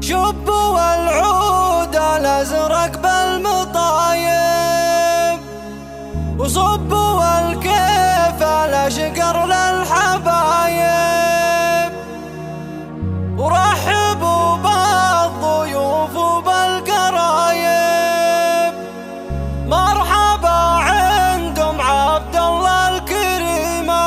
شبوا العود الازرق بالمطايب، وصبوا الكيف الاشقر للحبايب، ورحبوا بالضيوف وبالقرايب. مرحبا عندهم عبد الله الكريمة.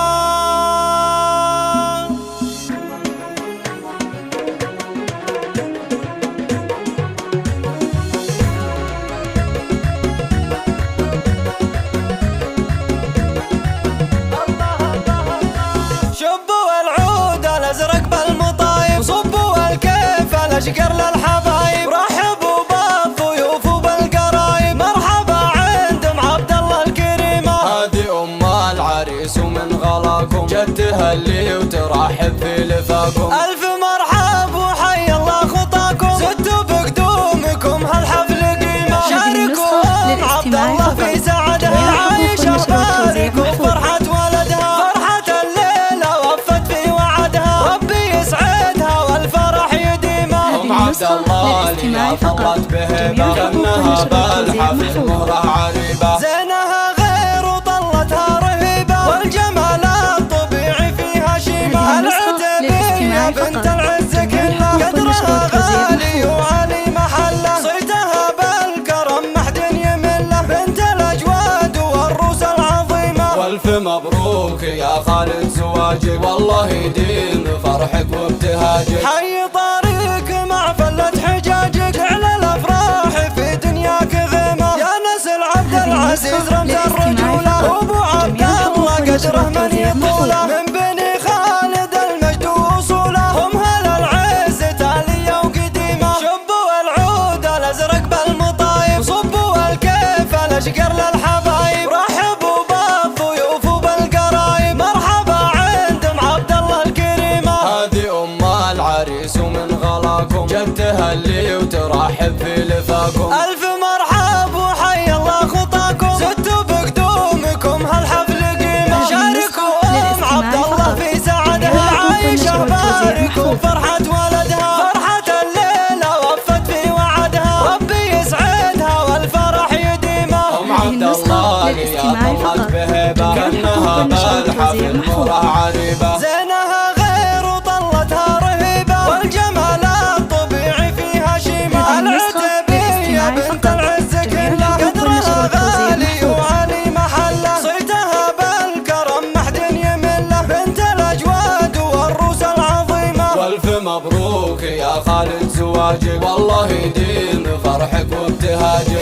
اشقر للحبايب، رحبوا بالضيوف وبالقرايب. مرحبا عندهم عبد الله الكريمة. هذه ام العريس ومن غلاكم جت تهلي وترحب في لفاكم. الف مرحب وحي الله خطاكم، زدتوا بقدومكم هالحفل قيمة. شاركوا ام عبد الله في سعدها، عايشة باركوا فرحة ولدها. فرحة الليلة وفت في وعدها، ربي يسعدها والفرح يديمه. عبد الله اللي طلت بهبة، كأنها بالحفل مهرة عريبة. زينها غير وطلتها رهيبة، والجمال الطبيعي فيها شيمة. العتبية بنت العز كلها، قدرها غالي وعلي محله. صيتها بالكرم محد يمله، بنت الاجواد والروس العظيمة. والف مبروك يا خالد زواجك، والله يديم فرحك وابتهاجك. حي طريق مع فلة حجاجك، على الافراح في دنياك غيمة. يا نسل عبد العزيز رمز الرجولة، وابو عبد الله قدره من يطوله. من بني خالد المجد وصوله، هم هل العز تالية وقديمة. شبوا العود الازرق بالمطايب، صبوا الكيف الاشقر للحبايب. رحبوا بالضيوف وبالقرايب، مرحبا عندهم عبد الله الكريمة. هذه ام العريس ومن غلاكم جت تهلي وترحب في لفاكم. الف مرحب وحي الله خطاكم، زدتوا بقدومكم هالحفل قيمة. شاركوا ام عبد الله في سعدها، عايشة باركوا فرحة ولدها. فرحة الليلة وفت في وعدها، ربي يسعدها والفرح يديمه. ام عبد الله اللي طلت بهبة، كأنها بالحفل مهرة عريبة. زينها غير وطلتها رهيبة، والجمال الطبيعي فيها شيمة. العتبية بنت العز كلها، قدرها غالي وعلي محله. صيتها بالكرم محد يمله، بنت الاجواد والروس العظيمة. والف مبروك يا خالد زواجك، والله يديم فرحك وابتهاجك.